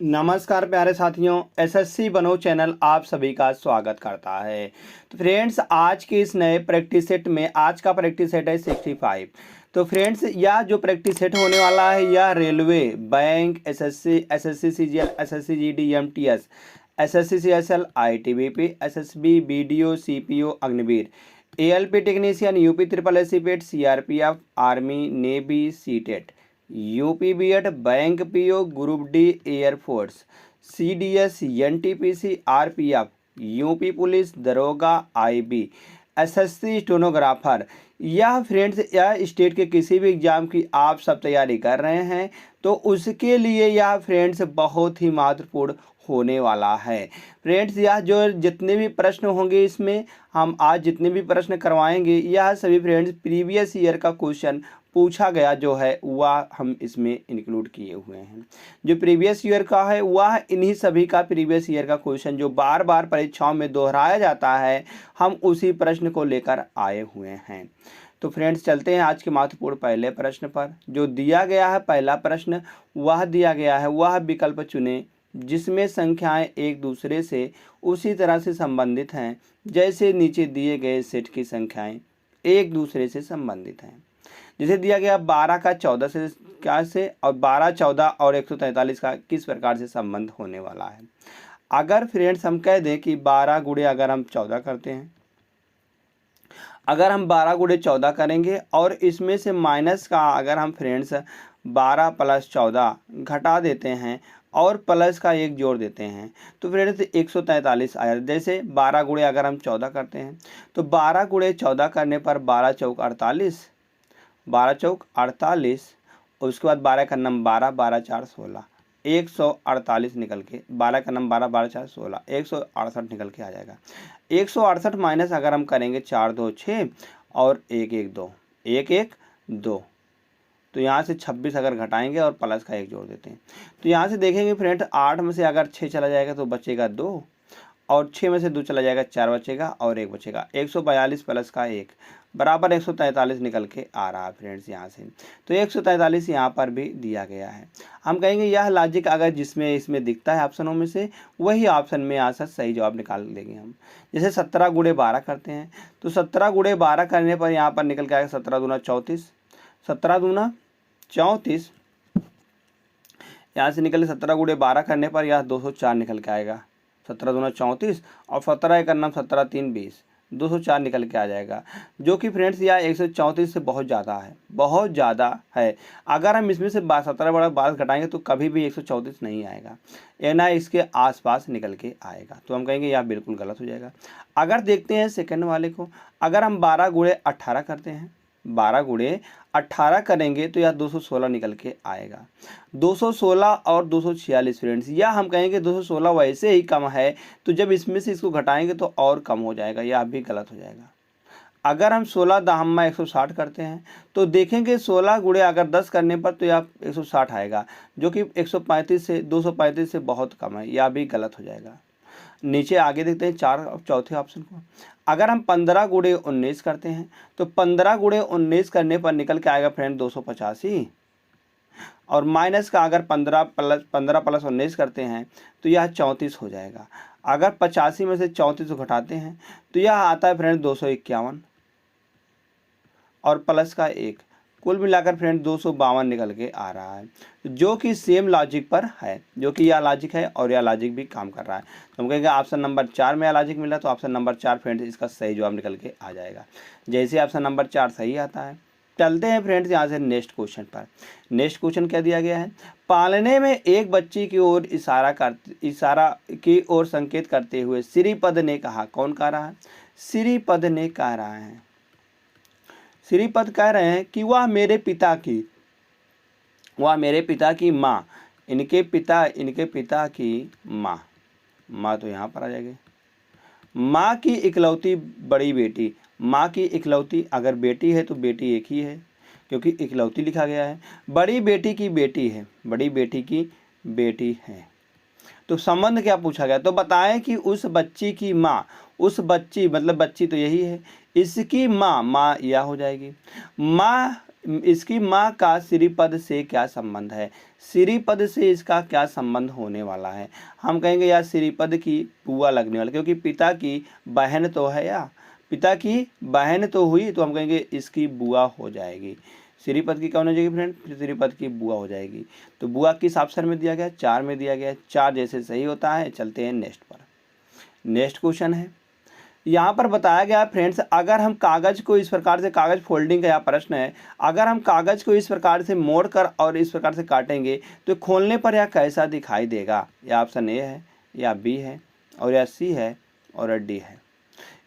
नमस्कार प्यारे साथियों, एसएससी बनो चैनल आप सभी का स्वागत करता है। तो फ्रेंड्स, आज के इस नए प्रैक्टिस सेट में आज का प्रैक्टिस सेट है 65। तो फ्रेंड्स, यह जो प्रैक्टिस सेट होने वाला है यह railway, bank, SSC CGL, SSC GD, MTS, SSC CSL, ITBP, SSB, BDO, CPO, Agniveer, ALP technician, UP triple SC PET, CRPF, army, navy, CTET, UP BEd, bank PO, group D, air force, CDS, NTPC, RPF, UP police, दरोगा, IB, SSC stenographer. यह friends, यह state के किसी भी exam की आप सब तैयारी कर रहे हैं तो उसके लिए यह फ्रेंड्स बहुत ही महत्वपूर्ण होने वाला है। फ्रेंड्स, यह जो जितने भी प्रश्न होंगे इसमें हम आज जितने भी प्रश्न करवाएंगे यह सभी फ्रेंड्स प्रीवियस ईयर का क्वेश्चन पूछा गया जो है वह हम इसमें इंक्लूड किए हुए हैं। जो प्रीवियस ईयर का है वह इन्हीं सभी का प्रीवियस ईयर का क्वेश्चन जो बार बार परीक्षाओं में दोहराया जाता है, हम उसी प्रश्न को लेकर आए हुए हैं। तो फ्रेंड्स, चलते हैं आज के महत्वपूर्ण पहले प्रश्न पर। जो दिया गया है पहला प्रश्न वह दिया गया है, वह विकल्प चुने जिसमें संख्याएं एक दूसरे से उसी तरह से संबंधित हैं जैसे नीचे दिए गए सेट की संख्याएं एक दूसरे से संबंधित हैं। जैसे दिया गया 12 का 14 से क्या से और 12, 14 और 143 का किस प्रकार से संबंध होने वाला है। अगर फ्रेंड्स हम कह दें कि 12 गुणे अगर हम 14 करते हैं, अगर हम 12 गुणे 14 करेंगे और इसमें से माइनस का अगर हम फ्रेंड्स 12 प्लस 14 घटा देते हैं और प्लस का 1 जोड़ देते हैं तो फ्रेंड्स 143 आया। जैसे 12 गुणे अगर हम 14 करते हैं तो 12 गुणे 14 करने पर 12 चौक 48, 12 चौक 48, उसके बाद 12 का नम 12, 12 4 16, 148 निकल के 12 का नम 12, 12 4 16, 168 निकल के आ जाएगा। 168 माइनस अगर हम करेंगे 4 2 6 और 1 1 2, 1 1 2, तो यहाँ से 26 अगर घटाएंगे और प्लस का 1 जोड़ देते हैं तो यहाँ से देखेंगे फ्रेंड 8 में से अगर 6 चला जाएगा तो बचेगा 2 और 6 में से 2 चला जाएगा 4 बचेगा और 1 बचेगा। 142 प्लस का 1 बराबर 143 निकल के आ रहा है फ्रेंड्स यहाँ से। तो 143 यहाँ पर भी दिया गया है। हम कहेंगे यह लॉजिक अगर जिसमें इसमें दिखता है ऑप्शनों में से वही ऑप्शन में यहाँ से सही जवाब निकाल देंगे हम। जैसे 17 गुणे 12 करते हैं तो 17 गुणे 12 करने पर यहाँ पर निकल के आएगा 17 दूना 34, 17 दूना 34, यहाँ से निकले 17 गुणे 12 करने पर यह 204 निकल के आएगा। 17 दूना 34 और 17 का नाम 17 3 20, 204 निकल के आ जाएगा, जो कि फ्रेंड्स यह 134 से बहुत ज़्यादा है, बहुत ज़्यादा है। अगर हम इसमें से 17 बड़ा 12 घटाएंगे तो कभी भी 134 नहीं आएगा, ये ना इसके आसपास निकल के आएगा। तो हम कहेंगे यह बिल्कुल गलत हो जाएगा। अगर देखते हैं सेकंड वाले को, अगर हम 12 गुणे 18 करते हैं, 12 गुणे 18 करेंगे तो यह 216 निकल के आएगा। 216 और 246 फ्रेंड्स, या हम कहेंगे 216 वैसे ही कम है तो जब इसमें से इसको घटाएंगे तो और कम हो जाएगा, यह भी गलत हो जाएगा। अगर हम 16 दहम्मा 160 करते हैं तो देखेंगे 16 गुणे अगर 10 करने पर तो यह 160 आएगा, जो कि 135 से 235 से बहुत कम है, यह भी गलत हो जाएगा। नीचे आगे देखते हैं चौथे ऑप्शन को। अगर हम 15 गुणे 19 करते हैं तो 15 गुणे 19 करने पर निकल के आएगा फ्रेंड 285 और माइनस का अगर 15 प्लस 19 करते हैं तो यह 34 हो जाएगा। अगर 85 में से 34 को घटाते हैं तो यह आता है फ्रेंड 251 और प्लस का 1, कुल मिलाकर फ्रेंड 252 निकल के आ रहा है, जो कि सेम लॉजिक पर है, जो कि यह लॉजिक है और यह लॉजिक भी काम कर रहा है। तो हम कहेंगे ऑप्शन नंबर 4 में यह लॉजिक मिला तो ऑप्शन नंबर 4 फ्रेंड्स इसका सही जवाब निकल के आ जाएगा। जैसे ऑप्शन नंबर 4 सही आता है, चलते हैं फ्रेंड्स यहाँ से नेक्स्ट क्वेश्चन पर। नेक्स्ट क्वेश्चन क्या दिया गया है, पालने में एक बच्ची की ओर इशारा की ओर संकेत करते हुए श्रीपद ने कहा, कौन कह रहा है, श्रीपद ने कह रहा है, श्रीपद कह रहे हैं कि वह मेरे पिता की माँ, इनके पिता की माँ तो यहाँ पर आ जाएगी, माँ की इकलौती बड़ी बेटी, माँ की इकलौती अगर बेटी है तो बेटी एक ही है क्योंकि इकलौती लिखा गया है, बड़ी बेटी की बेटी है, बड़ी बेटी की बेटी है। तो संबंध क्या पूछा गया, तो बताएं कि उस बच्ची की माँ, उस बच्ची मतलब बच्ची तो यही है, इसकी माँ यह हो जाएगी, माँ इसकी माँ का श्रीपद से क्या संबंध है, श्रीपद से इसका क्या संबंध होने वाला है। हम कहेंगे यार श्रीपद की बुआ लगने वाला, क्योंकि पिता की बहन तो है, या पिता की बहन तो हुई, तो हम कहेंगे इसकी बुआ हो जाएगी। श्रीपद की कौन हो जाएगी फ्रेंड, श्रीपद की बुआ हो जाएगी। तो बुआ किस ऑप्शन में दिया गया, 4 में दिया गया। 4 जैसे सही होता है। चलते हैं नेक्स्ट पर। नेक्स्ट क्वेश्चन है, यहाँ पर बताया गया फ्रेंड्स, अगर हम कागज को इस प्रकार से, कागज फोल्डिंग का यह प्रश्न है, अगर हम कागज को इस प्रकार से मोड़कर और इस प्रकार से काटेंगे तो खोलने पर यह कैसा दिखाई देगा। या ऑप्शन ए है, या बी है, और या सी है, और डी है।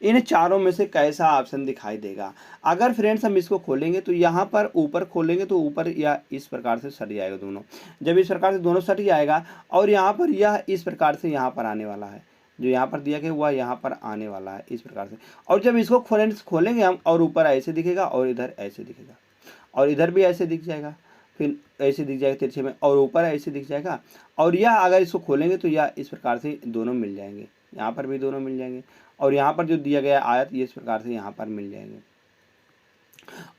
इन चारों में से कैसा ऑप्शन दिखाई देगा। अगर फ्रेंड्स हम इसको खोलेंगे तो यहाँ पर ऊपर खोलेंगे तो ऊपर या इस प्रकार से सट जाएगा दोनों। जब इस प्रकार से दोनों सट जाएगा और यहाँ पर यह इस प्रकार से यहाँ पर आने वाला है, जो यहाँ पर दिया गया वह यहाँ पर आने वाला है इस प्रकार से। और जब इसको खोलेंगे हम, और ऊपर ऐसे दिखेगा और इधर ऐसे दिखेगा, और इधर भी ऐसे दिख जाएगा, फिर ऐसे दिख जाएगा तिरछे में, और ऊपर ऐसे दिख जाएगा। और यह अगर इसको खोलेंगे तो यह इस प्रकार से दोनों मिल जाएंगे, यहाँ पर भी दोनों मिल जाएंगे, और यहाँ पर जो दिया गया आयत ये इस प्रकार से यहाँ पर मिल जाएंगे।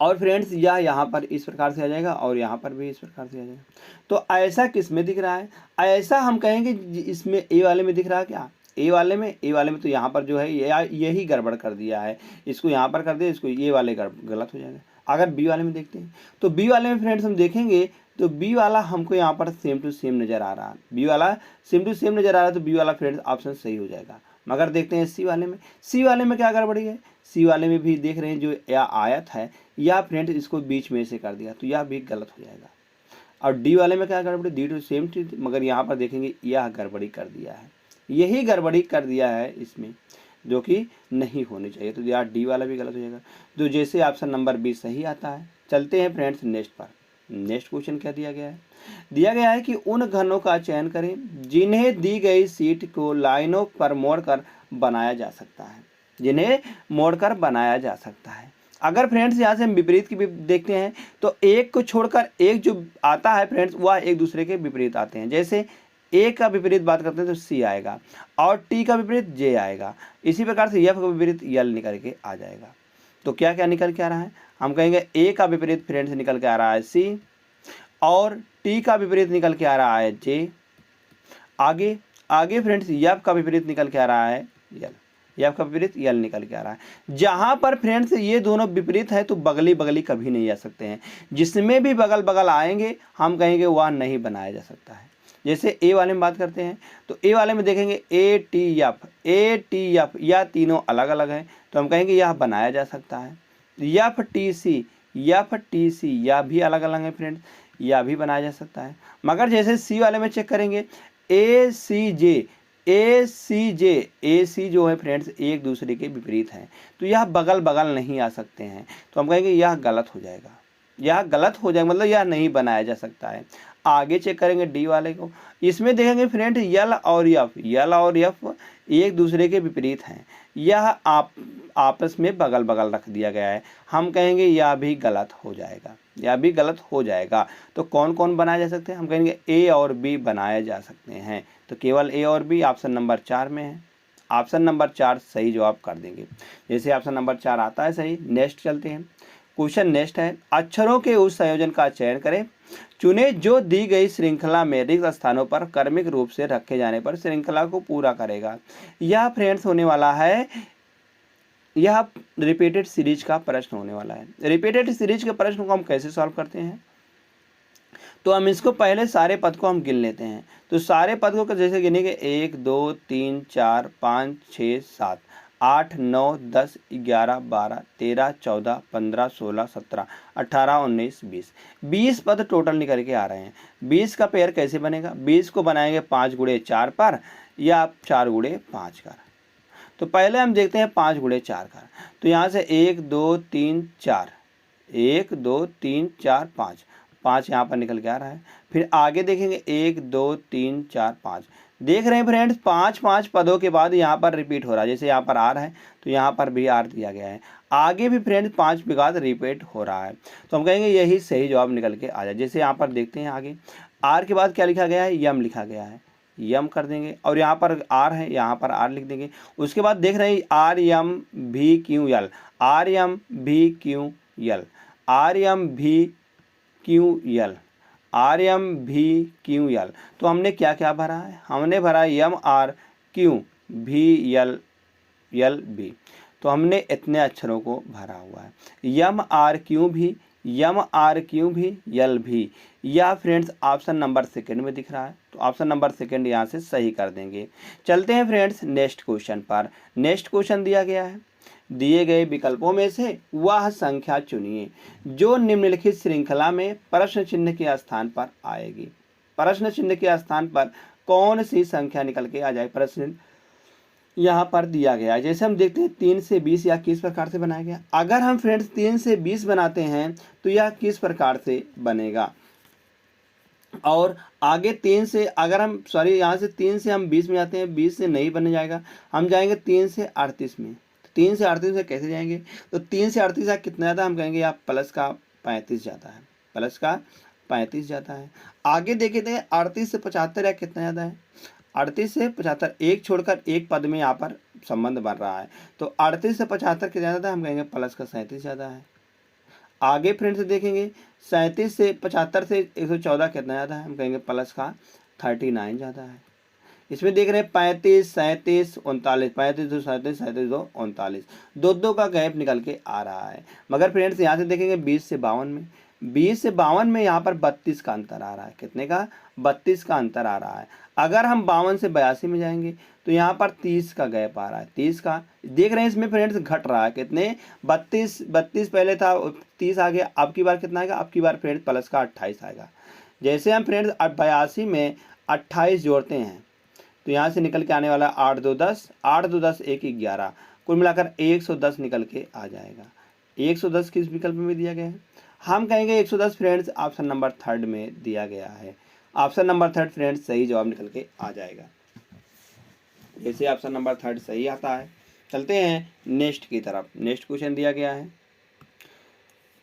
और फ्रेंड्स यह यहाँ पर इस प्रकार से आ जाएगा, और यहाँ पर भी इस प्रकार से आ जाएगा। तो ऐसा किस में दिख रहा है, ऐसा हम कहेंगे इसमें ए वाले में दिख रहा है। क्या ए वाले में तो यहाँ पर जो है यही गड़बड़ कर दिया है, इसको यहाँ पर कर दिया, इसको ये वाले गलत हो जाएगा। अगर बी वाले में देखते हैं तो बी वाले में फ्रेंड्स हम देखेंगे तो बी वाला हमको यहाँ पर सेम टू सेम नज़र आ रहा है, बी वाला सेम टू सेम नज़र आ रहा है, तो बी वाला फ्रेंड्स ऑप्शन सही हो जाएगा। मगर देखते हैं सी वाले में क्या गड़बड़ी है। सी वाले में भी देख रहे हैं जो या आयत है या फ्रेंड्स इसको बीच में से कर दिया, तो यह भी गलत हो जाएगा। और डी वाले में क्या गड़बड़ी, डी टू सेम चीज, मगर यहाँ पर देखेंगे यह गड़बड़ी कर दिया है, यही गड़बड़ी कर दिया है इसमें, जो कि नहीं होनी चाहिए। तो यार डी वाला भी गलत हो जाएगा। तो जैसे ऑप्शन नंबर बी सही आता है। चलते हैं फ्रेंड्स नेक्स्ट पर। नेक्स्ट क्वेश्चन क्या दिया गया है, दिया गया है कि उन घनों का चयन करें जिन्हें दी गई सीट को लाइनों पर मोड़कर बनाया जा सकता है, जिन्हें मोड़कर बनाया जा सकता है। अगर फ्रेंड्स यहाँ से हम विपरीत की भी देखते हैं तो एक को छोड़कर एक जो आता है फ्रेंड्स वह एक दूसरे के विपरीत आते हैं। जैसे ए का विपरीत बात करते हैं तो सी आएगा, और टी का विपरीत जे आएगा। इसी प्रकार से एफ का विपरीत यल निकल के आ जाएगा। तो क्या क्या निकल के आ रहा है, हम कहेंगे ए का विपरीत फ्रेंड्स निकल के आ रहा है सी, और टी का विपरीत निकल के आ रहा है जे। आगे आगे फ्रेंड्स एफ का विपरीत निकल के आ रहा है यल, एफ का विपरीत यल निकल के आ रहा है। जहां पर फ्रेंड्स ये दोनों विपरीत है तो बगली बगली कभी नहीं आ सकते हैं। जिसमें भी बगल बगल आएंगे हम कहेंगे वह नहीं बनाया जा सकता है। जैसे ए वाले में बात करते हैं तो ए वाले में देखेंगे ए टी एफ या तीनों अलग अलग हैं, तो हम कहेंगे यह बनाया जा सकता है। एफ टी सी यह भी अलग अलग है फ्रेंड्स, यह भी बनाया जा सकता है। मगर जैसे सी वाले में चेक करेंगे ए सी जो है फ्रेंड्स एक दूसरे के विपरीत हैं, तो यह बगल बगल नहीं आ सकते हैं, तो हम कहेंगे यह गलत हो जाएगा, यह गलत हो जाएगा, मतलब यह नहीं बनाया जा सकता है। आगे चेक करेंगे डी वाले को, इसमें देखेंगे फ्रेंड यल और एफ एक दूसरे के विपरीत हैं, यह आपस में बगल बगल रख दिया गया है, हम कहेंगे यह भी गलत हो जाएगा, यह भी गलत हो जाएगा। तो कौन कौन बनाए जा सकते हैं, हम कहेंगे ए और बी बनाए जा सकते हैं। तो केवल ए और बी ऑप्शन नंबर 4 में है, ऑप्शन नंबर 4 सही जवाब कर देंगे। जैसे ऑप्शन नंबर 4 आता है सही। नेक्स्ट चलते हैं। क्वेश्चन नेक्स्ट है, अक्षरों के उस संयोजन का चयन करें चुने जो दी गई श्रृंखला में रिक्त स्थानों पर क्रमिक रूप से रखे जाने पर श्रृंखला को पूरा करेगा। यह फ्रेंड्स होने वाला है, यह रिपीटेड सीरीज का प्रश्न होने वाला है। रिपीटेड सीरीज के प्रश्न को हम कैसे सॉल्व करते हैं, तो हम इसको पहले सारे पद को हम गिन लेते हैं। तो सारे पद को जैसे गिनेंगे 1 2 3 4 5 6 7 8 9 10 11 12 13 14 15 16 17 18 19 20 20 पद टोटल निकल के आ रहे हैं। 20 का पेयर कैसे बनेगा, 20 को बनाएंगे 5 गुणे 4 पर या 4 गुणे 5 कर। तो पहले हम देखते हैं 5 गुणे 4 कर। तो यहाँ से 1 2 3 4 1 2 3 4 5 5 यहाँ पर निकल के आ रहा है। फिर आगे देखेंगे 1 2 3 4 5, देख रहे हैं फ्रेंड्स 5 पदों के बाद यहाँ पर रिपीट हो रहा है। जैसे यहाँ पर आर है तो यहाँ पर भी आर दिया गया है, आगे भी फ्रेंड्स 5 के बाद रिपीट हो रहा है, तो हम कहेंगे यही सही जवाब निकल के आ जाए। जैसे यहाँ पर देखते हैं आगे आर के बाद क्या लिखा गया है, यम लिखा गया है, यम कर देंगे, और यहाँ पर आर है यहाँ पर आर लिख देंगे। उसके बाद देख रहे हैं आर यम भी क्यू यल, आर यम भी क्यू यल, RMVQL, RMVQL। तो हमने क्या क्या भरा है, हमने भरा MRQVLLB। तो हमने इतने अक्षरों को भरा हुआ है, MRQVLB। या फ्रेंड्स ऑप्शन नंबर सेकंड में दिख रहा है, तो ऑप्शन नंबर सेकंड यहाँ से सही कर देंगे। चलते हैं फ्रेंड्स नेक्स्ट क्वेश्चन पर। नेक्स्ट क्वेश्चन दिया गया है, दिए गए विकल्पों में से वह संख्या चुनिए जो निम्नलिखित श्रृंखला में प्रश्न चिन्ह के स्थान पर आएगी। प्रश्न चिन्ह के स्थान पर कौन सी संख्या निकल के आ जाए, प्रश्न यहाँ पर दिया गया है। जैसे हम देखते हैं 3 से 20 यह किस प्रकार से बनाया गया। अगर हम फ्रेंड्स 3 से 20 बनाते हैं तो यह किस प्रकार से बनेगा, और आगे 3 से अगर हम यहाँ से 3 से हम 20 में जाते हैं, 20 से नहीं बन जाएगा, हम जाएंगे 3 से 38 में। 3 से 38 में कैसे जाएंगे, तो 3 से 38 या कितना ज़्यादा, हम कहेंगे या प्लस का 35 जाता है, प्लस का 35 जाता है। आगे देखे थे 38 से 75 या कितना ज़्यादा है, 38 से 75, एक छोड़कर एक पद में यहाँ पर संबंध बन रहा है, तो 38 से 75 कितना ज़्यादा है, हम कहेंगे प्लस का 37 ज़्यादा है। आगे फ्रेंड्स देखेंगे 37 से 75 से 114 कितना ज़्यादा है, हम कहेंगे प्लस का 39 ज़्यादा है। इसमें देख रहे हैं 35, 37, 39, 35 2 37, 37 2 39, दो का गैप निकल के आ रहा है। मगर फ्रेंड्स यहाँ से देखेंगे 20 से 52 में, 20 से 52 में यहाँ पर 32 का अंतर आ रहा है। कितने का, 32 का अंतर आ रहा है। अगर हम 52 से 82 में जाएंगे तो यहाँ पर 30 का गैप आ रहा है, 30 का देख रहे हैं। इसमें फ्रेंड्स घट रहा है, कितने, 32 पहले था, 30 आ गया। अब की बार कितना आएगा, अब की बार फ्रेंड्स प्लस का 28 आएगा। जैसे हम फ्रेंड्स 82 में 28 जोड़ते हैं तो यहाँ से निकल के आने वाला 8 2 10, 8 2 10 1 11, कुल मिलाकर 110 निकल के आ जाएगा। 110 किस विकल्प में दिया गया है, हम कहेंगे 110 फ्रेंड्स ऑप्शन नंबर 3 में दिया गया है। ऑप्शन नंबर 3 फ्रेंड्स सही जवाब निकल के आ जाएगा। जैसे ऑप्शन नंबर 3 सही आता है, चलते हैं नेक्स्ट की तरफ। नेक्स्ट क्वेश्चन दिया गया है,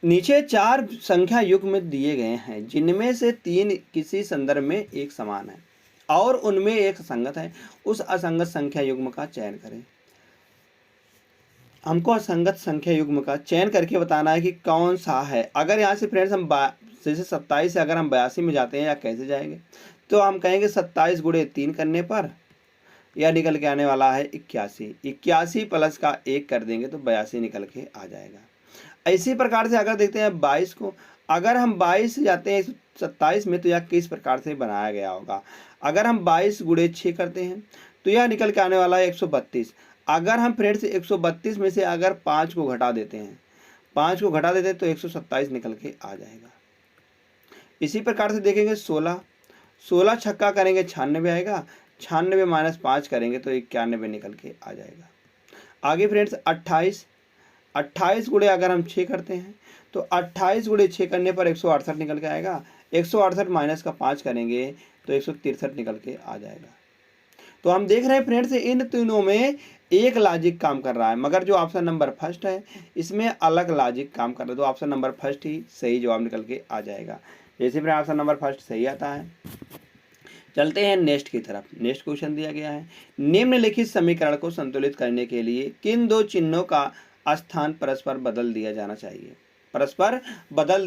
नीचे 4 संख्या युग्म दिए गए हैं जिनमें से 3 किसी संदर्भ में एक समान है और उनमें एक असंगत है, उस असंगत संख्या युग्म का चयन करें। हमको असंगत संख्या युग्म का चयन करके बताना है कि कौन सा है। अगर यहाँ से फ्रेंड्स हम जैसे 27 से अगर हम 82 में जाते हैं या कैसे जाएंगे, तो हम कहेंगे 27 गुणे 3 करने पर यह निकल के आने वाला है 81, 81 प्लस का 1 कर देंगे तो 82 निकल के आ जाएगा। इसी प्रकार से अगर देखते हैं 22 को, अगर हम 22 से जाते हैं 27 में तो यह किस प्रकार से बनाया गया होगा। अगर हम 22 गुणे 6 करते हैं तो यह निकल के आने वाला है 132। अगर हम फ्रेंड्स 132 में से अगर 5 को घटा देते हैं, 5 को घटा देते हैं तो 127 निकल के आ जाएगा। इसी प्रकार से देखेंगे 16 छक्का करेंगे 96 आएगा, 96 माइनस 5 करेंगे तो 91 निकल के आ जाएगा। आगे फ्रेंड्स 28 गुणे अगर हम 6 करते हैं तो 28 गुणे 6 करने पर 168 निकल के आएगा, 168 माइनस का 5 करेंगे तो 163 निकल के आ जाएगा। तो हम देख रहे हैं फ्रेंड्स इन तीनों में एक लॉजिक काम कर रहा है, मगर जो ऑप्शन नंबर फर्स्ट है इसमें अलग लॉजिक काम कर रहा है, तो ऑप्शन नंबर फर्स्ट ही सही जवाब निकल के आ जाएगा। जैसे फिर ऑप्शन नंबर फर्स्ट सही आता है। चलते हैं नेक्स्ट की तरफ। नेक्स्ट क्वेश्चन दिया गया है, निम्नलिखित समीकरण को संतुलित करने के लिए किन 2 चिन्हों का स्थान परस्पर बदल दिया जाना चाहिए, परस्पर बदल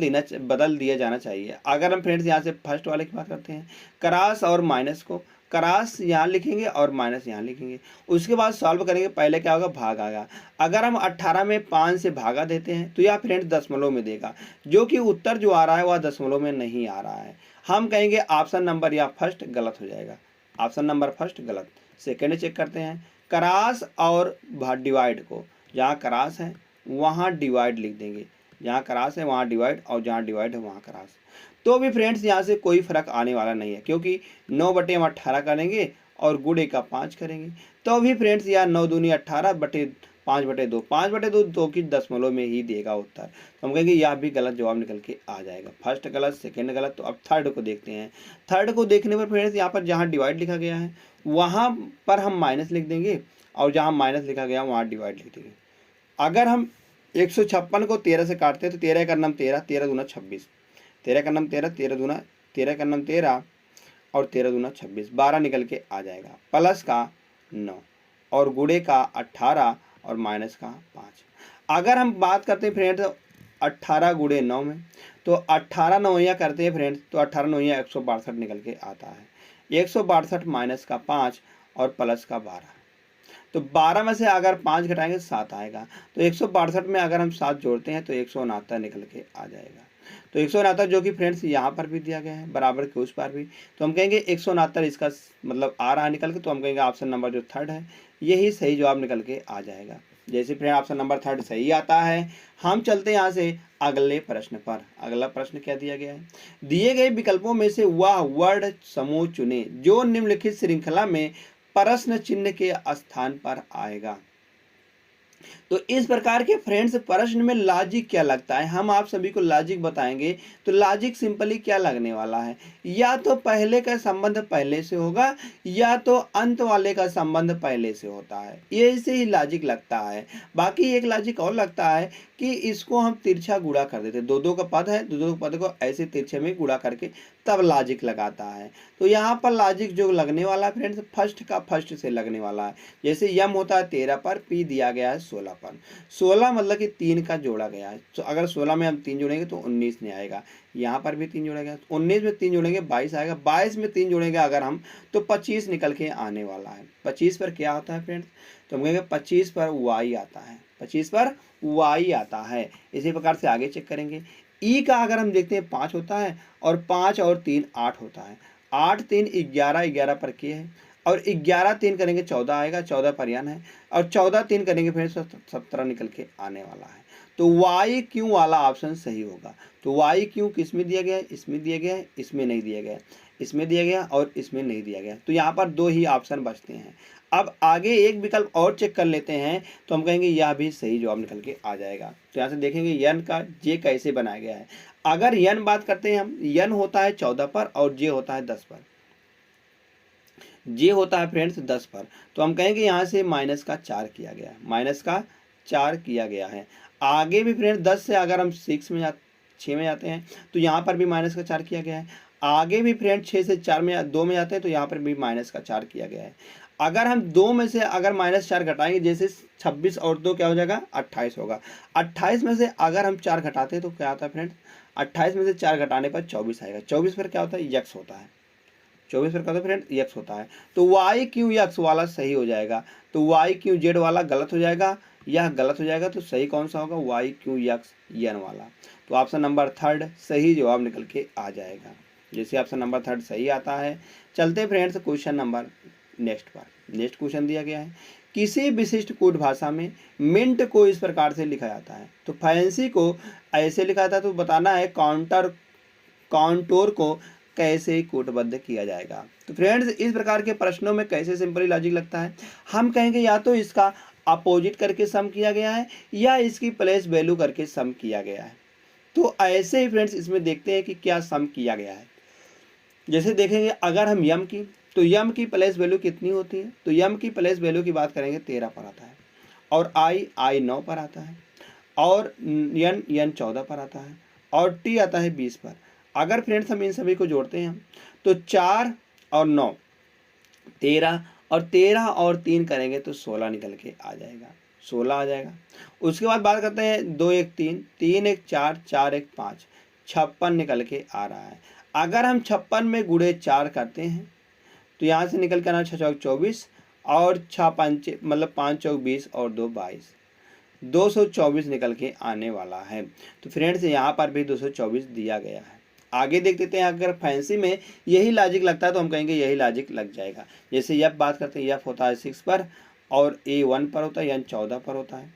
दिया जाना चाहिए। अगर हम फ्रेंड्स यहाँ से फर्स्ट वाले की बात करते हैं, क्रॉस और माइनस को, क्रॉस यहाँ लिखेंगे और माइनस यहाँ लिखेंगे, उसके बाद सॉल्व करेंगे। पहले क्या होगा, भाग आएगा। अगर हम 18 में 5 से भागा देते हैं तो यह फ्रेंड्स दशमलव में देगा, जो कि उत्तर जो आ रहा है वह दशमलव में नहीं आ रहा है। हम कहेंगे ऑप्शन नंबर या फर्स्ट गलत हो जाएगा, ऑप्शन नंबर फर्स्ट गलत। सेकेंड चेक करते हैं, क्रॉस और डिवाइड को, जहाँ क्रॉस है वहाँ डिवाइड लिख देंगे, जहाँ क्रॉस है वहाँ डिवाइड और जहाँ डिवाइड है वहाँ क्रॉस। तो भी फ्रेंड्स यहाँ से कोई फर्क आने वाला नहीं है, क्योंकि 9 बटे हम 18 करेंगे और गुणे का 5 करेंगे, तो भी फ्रेंड्स यहाँ 9 दूनी 18 बटे 5 बटे 2, 5 बटे 2 की दशमलव में ही देगा उत्तर। तो हम कहेंगे यह भी गलत जवाब निकल के आ जाएगा। फर्स्ट गलत, सेकेंड गलत। तो अब थर्ड को देखते हैं। थर्ड को देखने पर फ्रेंड्स यहाँ पर जहाँ डिवाइड लिखा गया है वहाँ पर हम माइनस लिख देंगे और जहाँ माइनस लिखा गया वहाँ डिवाइड लिख देंगे। अगर हम 156 को 13 से काटते हैं तो 13 का नाम 13, 13 दूना 26, 13 का नाम 13, 13 दूना 13 का नाम 13 और 13 दूना 26, 12 निकल के आ जाएगा। प्लस का 9 और गुणे का 18 और माइनस का 5। अगर हम बात करते हैं फ्रेंड्स 18 गुणे 9 में, तो 18 नौइयाँ करते हैं फ्रेंड्स, तो 18 नौइयाँ 162 निकल के आता है। 162 माइनस का 5 और प्लस का 12, तो 12 में से अगर 5 घटाएंगे 7 आएगा। तो 162 में अगर हम 7 जोड़ते हैं तो 169 निकल के आ जाएगा। तो 169 जो कि फ्रेंड्स यहाँ पर भी दिया गया है, बराबर के उस पर भी, तो हम कहेंगे 169 इसका मतलब आ रहा है निकल के, तो हम कहेंगे ऑप्शन नंबर जो थर्ड है यही सही जवाब निकल के आ जाएगा। जैसे फ्रेंड ऑप्शन नंबर थर्ड सही आता है, हम चलते हैं यहाँ से अगले प्रश्न पर। अगला प्रश्न क्या दिया गया है, दिए गए विकल्पों में से वह वर्ड समूह चुने जो निम्नलिखित श्रृंखला में प्रश्न चिन्ह के स्थान पर आएगा। तो इस प्रकार के फ्रेंड्स प्रश्न में लॉजिक क्या लगता है, हम आप सभी को लॉजिक बताएंगे। तो लॉजिक सिंपली क्या लगने वाला है, या तो पहले का संबंध पहले से होगा या तो अंत वाले का संबंध पहले से होता है, ये इसे ही लॉजिक लगता है। बाकी एक लॉजिक और लगता है कि इसको हम तिरछा गुणा कर देते, दो दो का पद है, दो दो का पद को ऐसे तिरछे में गुणा करके तब लॉजिक लगाता है। तो यहाँ पर लॉजिक जो लगने वाला है फ्रेंड्स फर्स्ट का फर्स्ट से लगने वाला है। जैसे यम होता है 13 पर, पी दिया गया है 16 पर। 16 मतलब कि 3 का जोड़ा गया है, तो अगर 16 में हम 3 जोड़ेंगे तो 19 नहीं आएगा। यहाँ पर भी 3 जोड़ा गया, 19 में 3 जोड़ेंगे 22 आएगा, 22 में 3 जोड़ेंगे अगर हम तो 25 निकल के आने वाला है। 25 पर क्या होता है फ्रेंड्स, तो हम कहेंगे 25 पर वाई आता है, 25 पर वाई आता है। इसी प्रकार से आगे चेक करेंगे। ई का अगर हम देखते हैं 5 होता है, और 5 और 3 8 होता है। 8 3 11, 11 पर के है, और 11 3 करेंगे 14 आएगा, 14 पर यन है, और 14 3 करेंगे फिर 17 निकल के आने वाला है। तो वाई क्यू वाला ऑप्शन सही होगा। तो वाई क्यू किस में दिया गया है, इसमें दिया गया है, इसमें नहीं दिया गया है, इसमें दिया गया और इसमें नहीं दिया गया। तो यहाँ पर 2 ही ऑप्शन बचते हैं। अब आगे एक विकल्प और चेक कर लेते हैं, तो हम कहेंगे यह भी सही जवाब निकल के आ जाएगा। तो यहाँ से देखेंगे यन का जे कैसे बनाया गया है। अगर यन बात करते हैं हम, यन होता है 14 पर और जे होता है 10 पर। जे होता है फ्रेंड्स 10 पर, तो हम कहेंगे यहाँ से माइनस का 4 किया गया है, माइनस का 4 किया गया है। आगे भी फ्रेंड्स 10 से अगर हम 6 में जाते हैं तो यहाँ पर भी माइनस का 4 किया गया है। आगे भी फ्रेंड 6 से 4 में 2 में जाते हैं तो यहाँ पर भी माइनस का 4 किया गया है। अगर हम 2 में से अगर -4 घटाएंगे, जैसे 26 और 2 क्या हो जाएगा 28 होगा। 28 में से अगर हम 4 घटाते हैं तो क्या आता है फ्रेंड्स, 28 में से 4 घटाने पर 24 आएगा। 24 पर क्या होता है, यक्स होता है। 24 पर क्या होता है फ्रेंड, यक्स होता है। तो वाई क्यू यक्स वाला सही हो जाएगा। तो वाई क्यू जेड वाला गलत हो जाएगा, यह गलत हो जाएगा। तो सही कौन सा होगा, वाई क्यू यक्स यन वाला। तो ऑप्शन नंबर थर्ड सही जवाब निकल के आ जाएगा। जैसे ऑप्शन नंबर थर्ड सही आता है। चलते फ्रेंड्स क्वेश्चन नंबर नेक्स्ट पर। नेक्स्ट क्वेश्चन दिया गया है, किसी विशिष्ट कोड भाषा में मिंट को इस प्रकार से लिखा जाता है। तो फैंसी को ऐसे लिखा जाता है, तो बताना है काउंटोर को कैसे कोडबद्ध किया जाएगा। तो फ्रेंड्स इस प्रकार के प्रश्नों में कैसे सिंपली लॉजिक लगता है, हम कहेंगे या तो इसका अपोजिट करके सम किया गया है या इसकी प्लेस वैल्यू करके सम किया गया है। तो ऐसे ही फ्रेंड्स इसमें देखते हैं कि क्या सम किया गया है। जैसे देखेंगे अगर हम यम की, तो यम की प्लेस वैल्यू कितनी होती है, तो यम की प्लेस वैल्यू की बात करेंगे 13 पर आता है, और आई 9 पर आता है, और यन 14 पर आता है, और टी आता है 20 पर। अगर फ्रेंड्स हम इन सभी को जोड़ते हैं तो 4 और 9 13, और 13 और 3 करेंगे तो 16 निकल के आ जाएगा, 16 आ जाएगा। उसके बाद बात करते हैं 2 1 3, 3 1 4, 4 1 5, 56 निकल के आ रहा है। अगर हम 56 में गुणे 4 करते हैं तो यहाँ से निकल के आना 6 चौक 24, और 6 5 मतलब 5 चौक 20 और 2 22, 224 निकल के आने वाला है। तो फ्रेंड्स यहाँ पर भी 224 दिया गया है। आगे देख लेते हैं, अगर फैंसी में यही लॉजिक लगता है तो हम कहेंगे यही लॉजिक लग जाएगा। जैसे यफ बात करते हैं, यफ होता है 6 पर, और ए 1 पर होता है, यानी 14 पर होता है,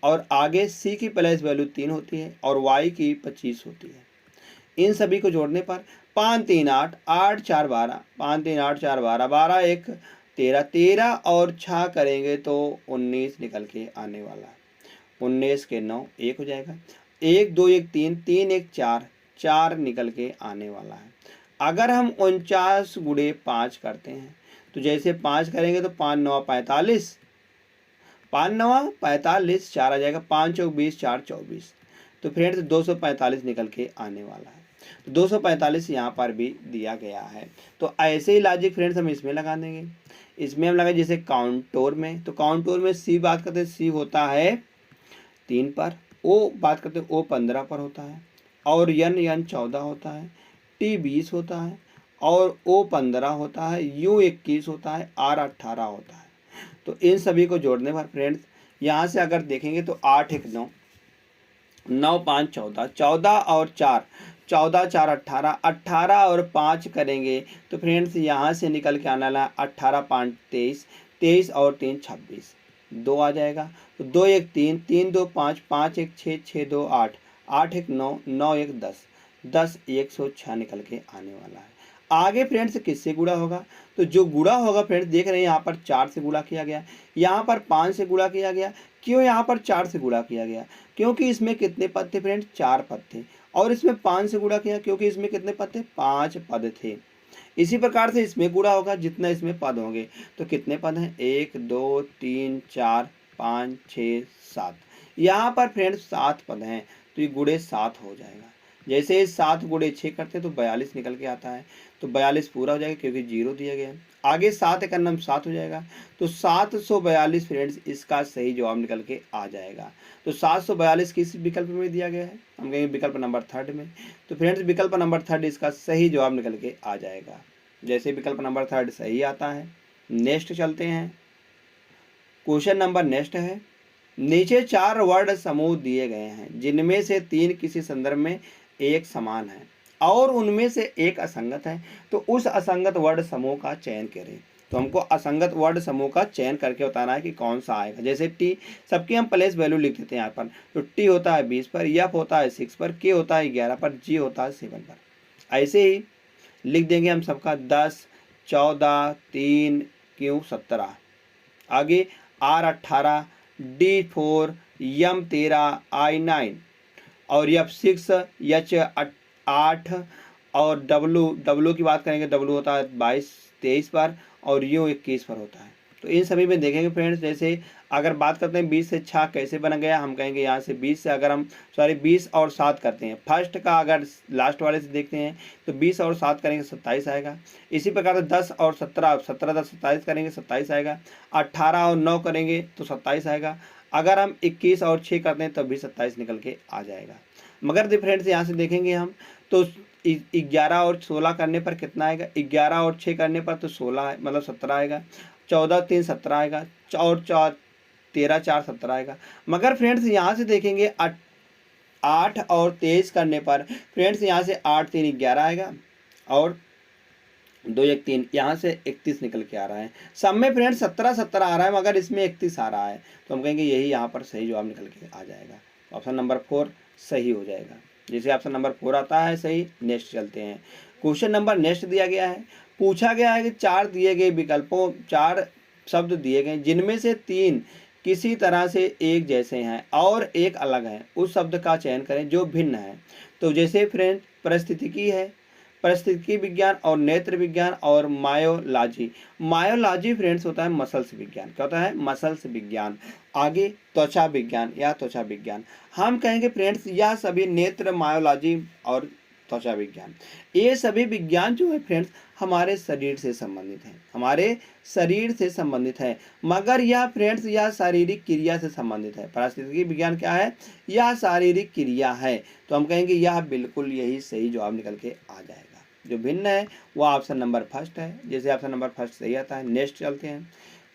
और आगे सी की प्लेस वैल्यू 3 होती है, और वाई की 25 होती है। इन सभी को जोड़ने पर 5 3 8, 8 4 12, 5 3 8 4 12, 12 1 13, 13 और 6 करेंगे तो 19 निकल के आने वाला है। 19 के 9 1 हो जाएगा, 1 2 1 3, 3 1 4, 4 निकल के आने वाला है। अगर हम 49 गुणे 5 करते हैं तो जैसे 5 करेंगे तो 5 9 45, 5 9 45, 4 आ जाएगा, 5 चौक 20, 4 24। तो फ्रेंड्स 245 निकल के आने वाला है। तो 245 यहाँ पर भी दिया गया है। तो ऐसे ही लॉजिक फ्रेंड्स हम इसमें लगा देंगे। इसमें हम लगा जैसे काउंटोर में, तो काउंटोर में सी बात करते हैं, सी होता है 3 पर, ओ बात करते हैं, ओ 15 पर होता है और यन 14 होता है, टी 20 होता है और ओ 15 होता है, यू 21 होता है, आर 18 होता है। तो इन सभी को जोड़ने पर फ्रेंड्स यहाँ से अगर देखेंगे तो 8 1 9, 9 5 14, 14 और 4, 14 4 18, 18 और 5 करेंगे तो फ्रेंड्स यहाँ से निकल के आने वाला 18 5 23, 23 और 3 26, 2 आ जाएगा। तो 2 1 3, 3 2 5, 5 1 6, 6 2 8, 8 1 9, 9 1 10, 10 106 निकल के आने वाला है। आगे फ्रेंड्स किससे गुणा होगा? तो जो गुणा होगा फ्रेंड्स देख रहे हैं यहाँ पर 4 से गुणा किया गया, यहाँ पर 5 से गुणा किया गया। क्यों यहाँ पर 4 से गुणा किया गया? क्योंकि इसमें कितने पद थे फ्रेंड्स? 4 पद थे। और इसमें 5 से गुणा किया क्योंकि इसमें कितने पद थे? 5 पद थे। इसी प्रकार से इसमें गुणा होगा जितना इसमें पद होंगे। तो कितने पद हैं? 1 2 3 4 5 6 7। यहाँ पर फ्रेंड्स 7 पद हैं तो ये गुणे 7 हो जाएगा। जैसे 7 गुणे 6 करते हैं तो 42 निकल के आता है। तो 42 पूरा हो जाएगा क्योंकि 0 दिया गया है। आगे 7 एक अन्नम 7 हो जाएगा। तो 742 फ्रेंड्स इसका सही जवाब निकल के आ जाएगा। तो 742 किस विकल्प में दिया गया है? हम कहेंगे विकल्प नंबर 3 में। तो फ्रेंड्स विकल्प नंबर 3 इसका सही जवाब निकल के आ जाएगा। जैसे विकल्प नंबर 3 सही आता है। नेक्स्ट चलते हैं। क्वेश्चन नंबर नेक्स्ट है, नीचे 4 वर्ड समूह दिए गए हैं जिनमें से 3 किसी संदर्भ में एक समान है और उनमें से एक असंगत है। तो उस असंगत वर्ड समूह का चयन करें। तो हमको असंगत वर्ड समूह का चयन करके बताना है कि कौन सा आएगा। जैसे टी, सबकी हम प्लेस वैल्यू लिख देते हैं यहाँ पर। तो टी होता है 20 पर, एफ होता है 6 पर, के होता है 11 पर, जी होता है 7 पर। ऐसे ही लिख देंगे हम सबका 10 14 3 क्यू 17, आगे आर 18, डी 4, यम 13, आई 9 और एफ 6, एच 8 और डब्लू की बात करेंगे, डब्लू होता है 22 23 पर और यू 21 पर होता है। तो इन सभी में देखेंगे फ्रेंड्स, जैसे अगर बात करते हैं 20 से 6 कैसे बना गया, हम कहेंगे यहाँ से 20 से अगर हम 20 और 7 करते हैं, फर्स्ट का अगर लास्ट वाले से देखते हैं तो 20 और 7 करेंगे 27 आएगा। इसी प्रकार से 10 और 17, 17 10 27 करेंगे 27 आएगा। 18 और 9 करेंगे तो 27 आएगा। अगर हम 21 और 6 करते हैं तब भी 27 निकल के आ जाएगा। मगर फ्रेंड्स यहाँ से देखेंगे हम तो 11 और 16 करने पर कितना आएगा? 11 और 6 करने पर तो 16 है, मतलब 17 आएगा। 14 3 17 आएगा और 13 4 17 आएगा। मगर फ्रेंड्स यहाँ से देखेंगे 8 और 23 करने पर फ्रेंड्स यहाँ से 8 3 11 आएगा और 2 1 3, यहाँ से 31 निकल के आ रहा है। सब में फ्रेंड्स 17 17 आ रहा है मगर इसमें 31 आ रहा है। तो हम कहेंगे यही यहाँ पर सही जवाब निकल के आ जाएगा। ऑप्शन नंबर 4 सही हो जाएगा। जैसे ऑप्शन नंबर 4 आता है सही। नेक्स्ट चलते हैं। क्वेश्चन नंबर नेक्स्ट दिया गया है, पूछा गया है कि 4 दिए गए विकल्पों, 4 शब्द दिए गए जिनमें से 3 किसी तरह से एक जैसे हैं और एक अलग है। उस शब्द का चयन करें जो भिन्न है। तो जैसे फ्रेंड परिस्थितिकी है, परिस्थितिकी विज्ञान और नेत्र विज्ञान और मायोलॉजी। मायोलॉजी फ्रेंड्स होता है मसल्स विज्ञान। क्या होता है? मसल्स विज्ञान। आगे त्वचा विज्ञान या त्वचा विज्ञान। हम कहेंगे फ्रेंड्स यह सभी नेत्र, मायोलॉजी और त्वचा विज्ञान, ये सभी विज्ञान जो है फ्रेंड्स हमारे शरीर से संबंधित है, हमारे शरीर से संबंधित है। मगर यह फ्रेंड्स यह शारीरिक क्रिया से संबंधित है। पारिस्थितिकी विज्ञान क्या है? यह शारीरिक क्रिया है। तो हम कहेंगे यह बिल्कुल यही सही जवाब निकल के आ जाएगा। जो भिन्न है वह ऑप्शन नंबर फर्स्ट है। जैसे ऑप्शन नंबर फर्स्ट सही आता है। नेक्स्ट चलते हैं।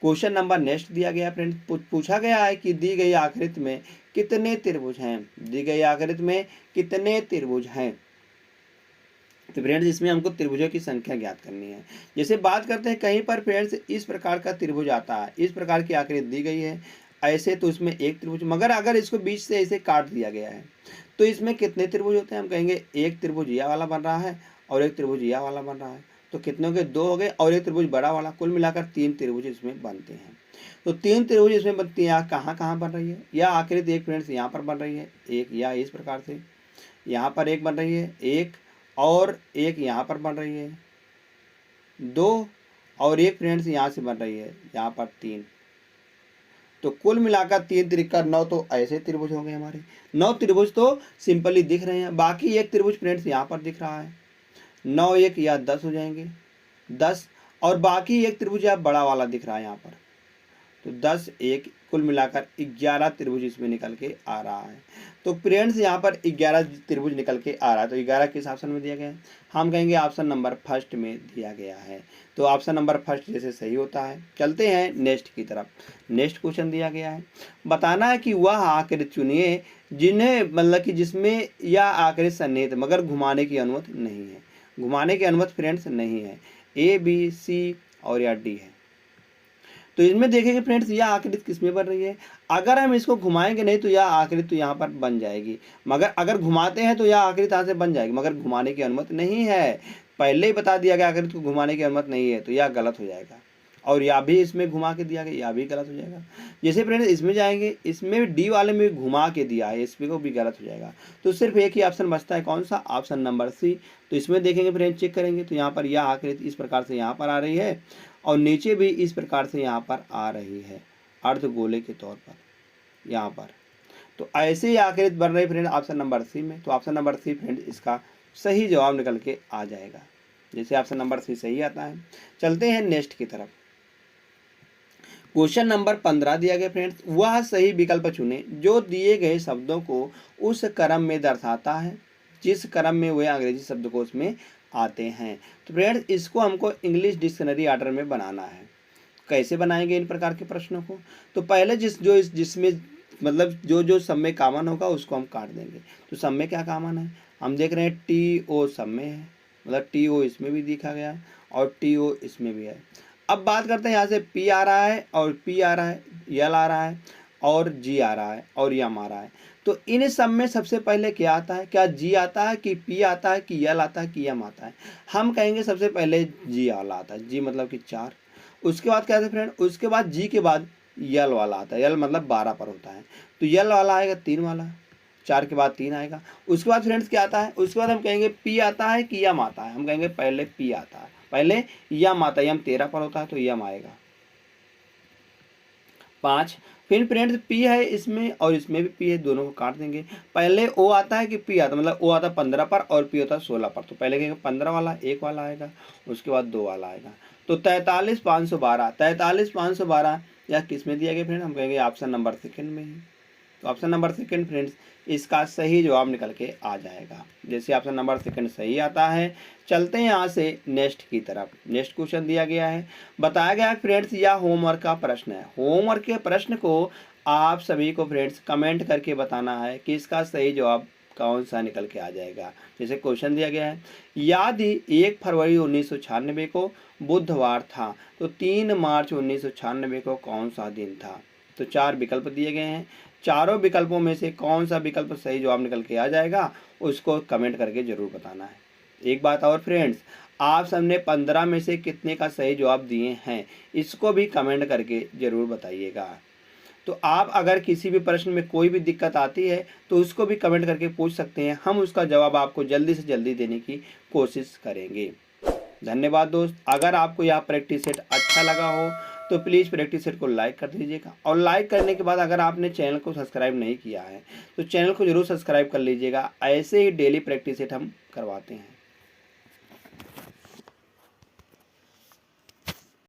क्वेश्चन नंबर नेक्स्ट दिया गया फ्रेंड्स, पूछा गया है कि दी गई आकृति में कितने त्रिभुज हैं? दी गई आकृति में कितने त्रिभुज हैं? तो फ्रेंड्स इसमें हमको त्रिभुजों की संख्या ज्ञात करनी है। जैसे बात करते हैं कहीं पर फ्रेंड्स इस प्रकार का त्रिभुज आता है, इस प्रकार की आकृति दी गई है ऐसे, तो इसमें एक त्रिभुज, मगर अगर इसको बीच से ऐसे काट दिया गया है तो इसमें कितने त्रिभुज होते हैं? हम कहेंगे एक त्रिभुज यह वाला बन रहा है और एक त्रिभुज यह वाला बन रहा है। तो कितने हो गए? 2 हो गए और एक त्रिभुज बड़ा वाला। कुल मिलाकर 3 त्रिभुज इसमें बनते हैं। तो 3 त्रिभुज इसमें बनती है। कहाँ कहाँ बन रही है यह आकृति? एक फ्रेंड्स यहाँ पर बन रही है, एक या इस प्रकार से यहाँ पर एक बन रही है, एक और एक यहाँ पर बन रही है, 2 और एक फ्रेंड्स यहाँ से बन रही है, यहाँ पर 3। तो कुल मिलाकर 3 त्रिका 9। तो ऐसे त्रिभुज होंगे हमारे 9 त्रिभुज तो सिंपली दिख रहे हैं। बाकी एक त्रिभुज फ्रेंड्स यहाँ पर दिख रहा है। 9 1 या 10 हो जाएंगे, 10 और बाकी एक त्रिभुज या बड़ा वाला दिख रहा है यहाँ पर। तो 10 1 कुल मिलाकर 11 त्रिभुज इसमें निकल के आ रहा है। तो फ्रेंड्स यहाँ पर 11 त्रिभुज निकल के आ रहा है। तो 11 किस ऑप्शन में दिया गया है? हम कहेंगे ऑप्शन नंबर फर्स्ट में दिया गया है। तो ऑप्शन नंबर फर्स्ट जैसे सही होता है। चलते हैं नेक्स्ट की तरफ। नेक्स्ट क्वेश्चन दिया गया है, बताना है कि वह आकृति चुनिए जिन्हें मतलब कि जिसमें यह आकृति सन्निहित मगर घुमाने की अनुमति नहीं है। घुमाने की अनुमति फ्रेंड्स नहीं है। ए, बी, सी और या डी है। तो इसमें देखेंगे फ्रेंड्स यह आकृति किसमें बन रही है। अगर हम इसको घुमाएंगे नहीं तो यह आकृति तो यहाँ पर बन जाएगी, मगर अगर घुमाते हैं तो यह आकृति यहाँ से बन जाएगी, मगर घुमाने की अनुमति नहीं है। पहले ही बता दिया गया आकृति को घुमाने की अनुमति नहीं है, तो यह गलत हो जाएगा। और या भी इसमें घुमा के दिया गया, या भी गलत हो जाएगा। जैसे फ्रेंड्स इसमें जाएंगे, इसमें डी वाले में घुमा के दिया है, इसमें को भी गलत हो जाएगा। तो सिर्फ एक ही ऑप्शन बचता है, कौन सा? Option number C. तो इसमें देखेंगे फ्रेंड्स, चेक करेंगे तो यहाँ पर यह आकृति इस प्रकार से यहाँ पर आ रही है और नीचे भी इस प्रकार से यहाँ पर आ रही है, अर्धगोले के तौर पर यहाँ पर। तो ऐसे ही आकृति बन रही फ्रेंड ऑप्शन नंबर सी में। तो ऑप्शन नंबर सी फ्रेंड इसका सही जवाब निकल के आ जाएगा। जैसे ऑप्शन नंबर सी सही आता है। चलते हैं नेक्स्ट की तरफ। क्वेश्चन नंबर 15 दिया गया फ्रेंड्स, वह सही विकल्प चुने जो दिए गए शब्दों को उस क्रम में दर्शाता है जिस क्रम में वे अंग्रेजी शब्दकोश में आते हैं। तो फ्रेंड्स इसको हमको इंग्लिश डिक्शनरी ऑर्डर में बनाना है। कैसे बनाएंगे इन प्रकार के प्रश्नों को? तो पहले जिसमें मतलब जो सब में कॉमन होगा उसको हम काट देंगे। तो सब में क्या कॉमन है? हम देख रहे हैं टी ओ सब में है, मतलब टी ओ इसमें भी दिखा गया और टी ओ इसमें भी है। अब बात करते हैं यहाँ से पी आ रहा है और पी आ रहा है, यल आ रहा है और जी आ रहा है और यम आ रहा है। तो इन सब में सबसे पहले क्या आता है? क्या जी आता है कि पी आता है कि यल आता है कि यम आता है? हम कहेंगे सबसे पहले जी वाला आता है। जी मतलब कि 4। उसके बाद क्या आता है फ्रेंड? उसके बाद जी के बाद यल वाला आता है। यल मतलब 12 पर होता है। तो यल वाला आएगा 3 वाला, 4 के बाद 3 आएगा। उसके बाद फ्रेंड्स क्या आता है? उसके बाद हम कहेंगे पी आता है कि यम आता है? हम कहेंगे पहले पी आता है, पहले यम आता है। यम 13 पर होता है तो यम आएगा 5। फिर फ्रेंड्स पी है इसमें और इसमें भी पी है, दोनों को काट देंगे। पहले ओ आता है कि पी आता है? मतलब ओ आता है 15 पर और पी होता है 16 पर। तो पहले कहेंगे 15 वाला, 1 वाला आएगा, उसके बाद 2 वाला आएगा। तो 43 512, 43 512 यह किस में दिया गया फ्रेंड? हम कहेंगे ऑप्शन नंबर सेकंड में ही। तो ऑप्शन नंबर सेकंड फ्रेंड्स इसका सही जवाब निकल के आ जाएगा। जैसे ऑप्शन नंबर सेकंड सही आता है। चलते हैं यहाँ से नेक्स्ट की तरफ। नेक्स्ट क्वेश्चन दिया गया है, बताया गया फ्रेंड्स यह होमवर्क का प्रश्न है। होमवर्क के प्रश्न को आप सभी को फ्रेंड्स कमेंट करके बताना है कि इसका सही जवाब कौन सा निकल के आ जाएगा। जैसे क्वेश्चन दिया गया है, यदि 1 फरवरी 1996 को बुधवार था तो 3 मार्च 1996 को कौन सा दिन था? तो 4 विकल्प दिए गए हैं। चारों विकल्पों में से कौन सा विकल्प सही जवाब निकल के आ जाएगा उसको कमेंट करके जरूर बताना है। एक बात और फ्रेंड्स, आप सबने 15 में से कितने का सही जवाब दिए हैं इसको भी कमेंट करके जरूर बताइएगा। तो आप अगर किसी भी प्रश्न में कोई भी दिक्कत आती है तो उसको भी कमेंट करके पूछ सकते हैं, हम उसका जवाब आपको जल्दी से जल्दी देने की कोशिश करेंगे। धन्यवाद दोस्त। अगर आपको यह प्रैक्टिस सेट अच्छा लगा हो तो प्लीज़ प्रैक्टिस सेट को लाइक कर दीजिएगा और लाइक करने के बाद अगर आपने चैनल को सब्सक्राइब नहीं किया है तो चैनल को जरूर सब्सक्राइब कर लीजिएगा। ऐसे ही डेली प्रैक्टिस सेट हम करवाते हैं।